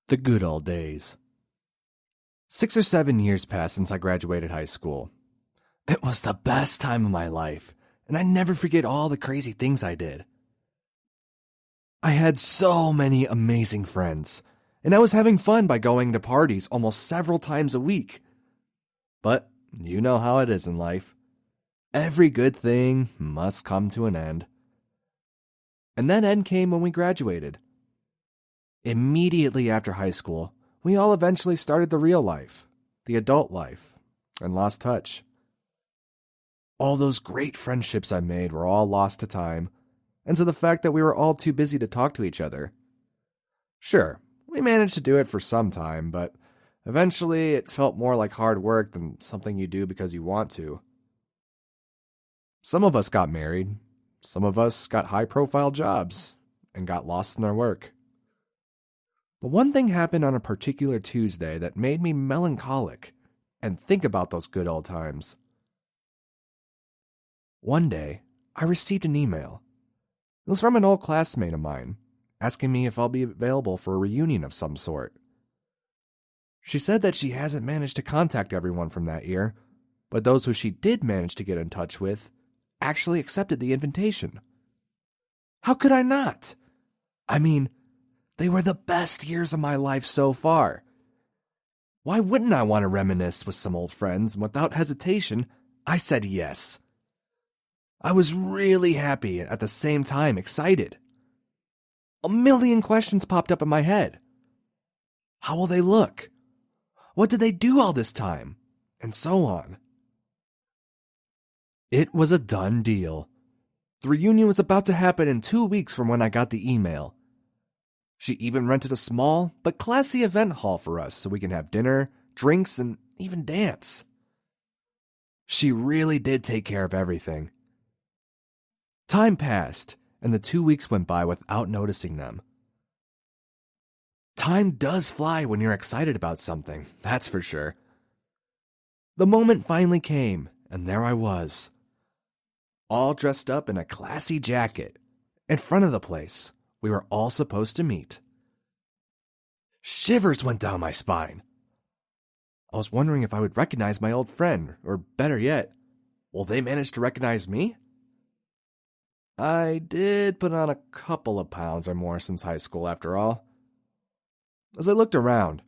The good old days. 6 or 7 years passed since I graduated high school. It was the best time of my life, and I never forget all the crazy things I did. I had so many amazing friends, and I was having fun by going to parties almost several times a week. But you know how it is in life. Every good thing must come to an end. And that end came when we graduated. Immediately after high school, we all eventually started the real life, the adult life, and lost touch. All those great friendships I made were all lost to time, and to the fact that we were all too busy to talk to each other. Sure, we managed to do it for some time, but eventually it felt more like hard work than something you do because you want to. Some of us got married, some of us got high-profile jobs, and got lost in their work. But one thing happened on a particular Tuesday that made me melancholic and think about those good old times. One day, I received an email. It was from an old classmate of mine, asking me if I'll be available for a reunion of some sort. She said that she hasn't managed to contact everyone from that year, but those who she did manage to get in touch with actually accepted the invitation. How could I not? I mean, they were the best years of my life so far. Why wouldn't I want to reminisce with some old friends? And without hesitation, I said yes. I was really happy and at the same time excited. A million questions popped up in my head. How will they look? What did they do all this time? And so on. It was a done deal. The reunion was about to happen in 2 weeks from when I got the email. She even rented a small but classy event hall for us so we can have dinner, drinks, and even dance. She really did take care of everything. Time passed, and the 2 weeks went by without noticing them. Time does fly when you're excited about something, that's for sure. The moment finally came, and there I was, all dressed up in a classy jacket, in front of the place we were all supposed to meet. Shivers went down my spine. I was wondering if I would recognize my old friend, or better yet, will they manage to recognize me? I did put on a couple of pounds or more since high school, after all. As I looked around,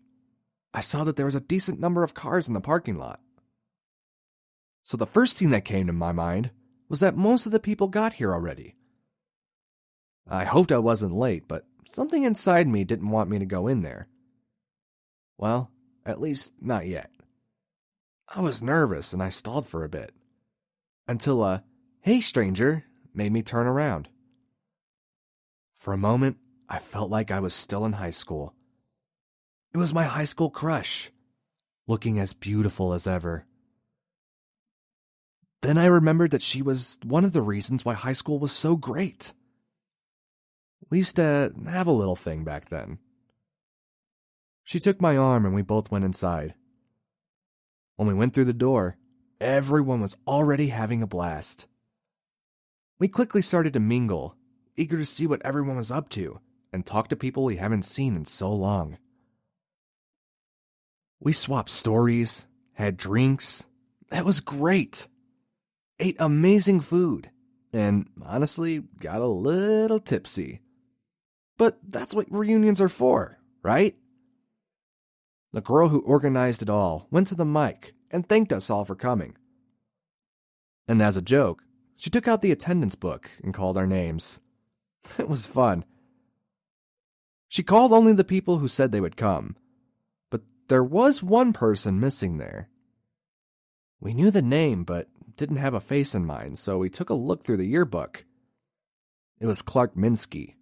I saw that there was a decent number of cars in the parking lot. So the first thing that came to my mind was that most of the people got here already. I hoped I wasn't late, but something inside me didn't want me to go in there. Well, at least not yet. I was nervous and I stalled for a bit, until a "Hey stranger" made me turn around. For a moment, I felt like I was still in high school. It was my high school crush, looking as beautiful as ever. Then I remembered that she was one of the reasons why high school was so great. We used to have a little thing back then. She took my arm and we both went inside. When we went through the door, everyone was already having a blast. We quickly started to mingle, eager to see what everyone was up to, and talk to people we haven't seen in so long. We swapped stories, had drinks. It was great. Ate amazing food, and honestly, got a little tipsy. But that's what reunions are for, right? The girl who organized it all went to the mic and thanked us all for coming. And as a joke, she took out the attendance book and called our names. It was fun. She called only the people who said they would come, but there was one person missing there. We knew the name, but didn't have a face in mind, so we took a look through the yearbook. It was Clark Minsky.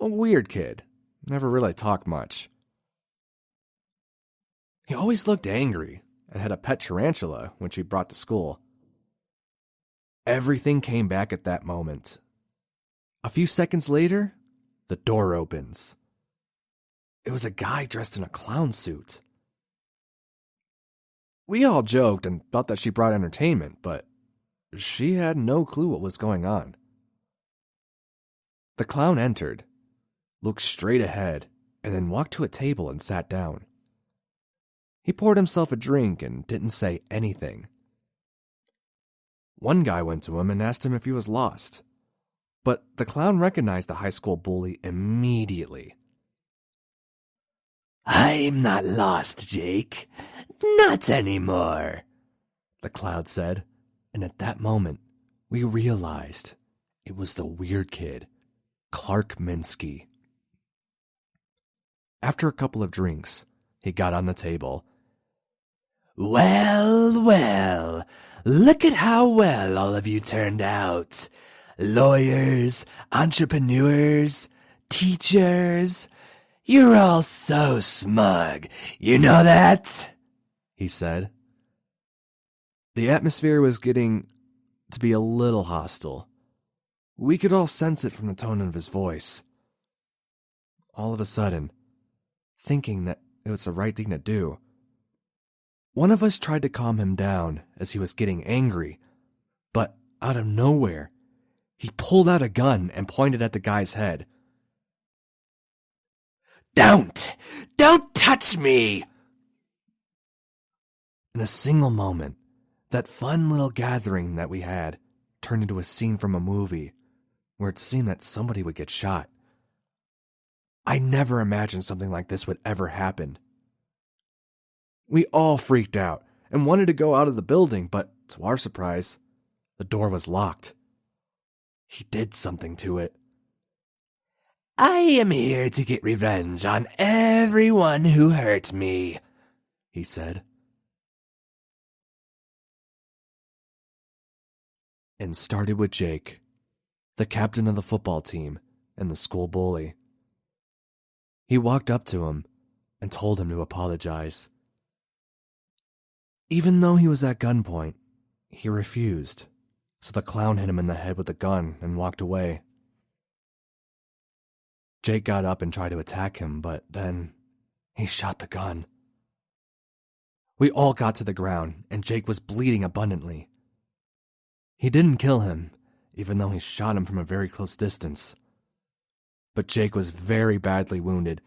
A weird kid. Never really talked much. He always looked angry and had a pet tarantula which he brought to school. Everything came back at that moment. A few seconds later, the door opens. It was a guy dressed in a clown suit. We all joked and thought that she brought entertainment, but she had no clue what was going on. The clown entered, looked straight ahead, and then walked to a table and sat down. He poured himself a drink and didn't say anything. One guy went to him and asked him if he was lost, but the clown recognized the high school bully immediately. "I'm not lost, Jake. Not anymore," the clown said, and at that moment, we realized it was the weird kid, Clark Minsky. After a couple of drinks, he got on the table. Well, look at how well all of you turned out. Lawyers, entrepreneurs, teachers. You're all so smug. You know that?" he said. The atmosphere was getting to be a little hostile. We could all sense it from the tone of his voice. All of a sudden, thinking that it was the right thing to do, one of us tried to calm him down as he was getting angry, but out of nowhere, he pulled out a gun and pointed at the guy's head. Don't touch me!" In a single moment, that fun little gathering that we had turned into a scene from a movie where it seemed that somebody would get shot. I never imagined something like this would ever happen. We all freaked out and wanted to go out of the building, but to our surprise, the door was locked. He did something to it. "I am here to get revenge on everyone who hurt me," he said. And started with Jake, the captain of the football team and the school bully. He walked up to him and told him to apologize. Even though he was at gunpoint, he refused, so the clown hit him in the head with the gun and walked away. Jake got up and tried to attack him, but then he shot the gun. We all got to the ground, and Jake was bleeding abundantly. He didn't kill him, even though he shot him from a very close distance. But Jake was very badly wounded,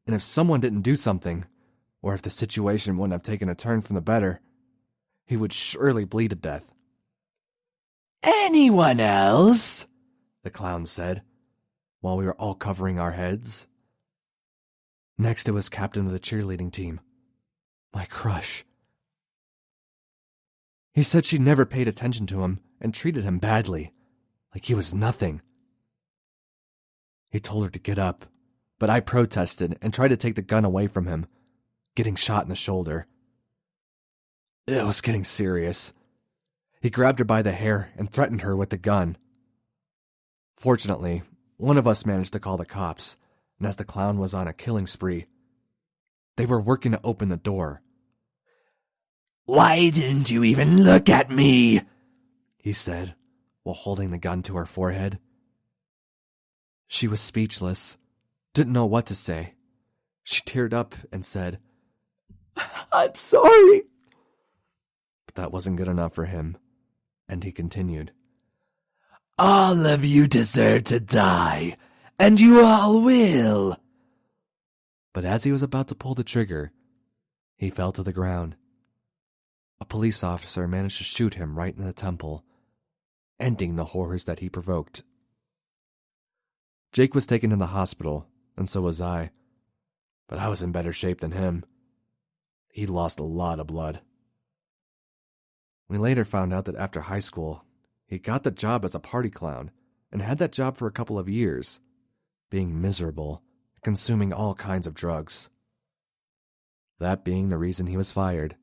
and if someone didn't do something, or if the situation wouldn't have taken a turn from the better, he would surely bleed to death. "Anyone else?" the clown said, while we were all covering our heads. Next, it was captain of the cheerleading team, my crush. He said she never paid attention to him and treated him badly, like he was nothing. He told her to get up, but I protested and tried to take the gun away from him, getting shot in the shoulder. It was getting serious. He grabbed her by the hair and threatened her with the gun. Fortunately, one of us managed to call the cops, and as the clown was on a killing spree, they were working to open the door. "Why didn't you even look at me?" he said, while holding the gun to her forehead. She was speechless, didn't know what to say. She teared up and said, "I'm sorry." But that wasn't good enough for him, and he continued. "All of you deserve to die, and you all will." But as he was about to pull the trigger, he fell to the ground. A police officer managed to shoot him right in the temple, ending the horrors that he provoked. Jake was taken to the hospital, and so was I, but I was in better shape than him. He'd lost a lot of blood. We later found out that after high school, he got the job as a party clown and had that job for a couple of years, being miserable, consuming all kinds of drugs. That being the reason he was fired.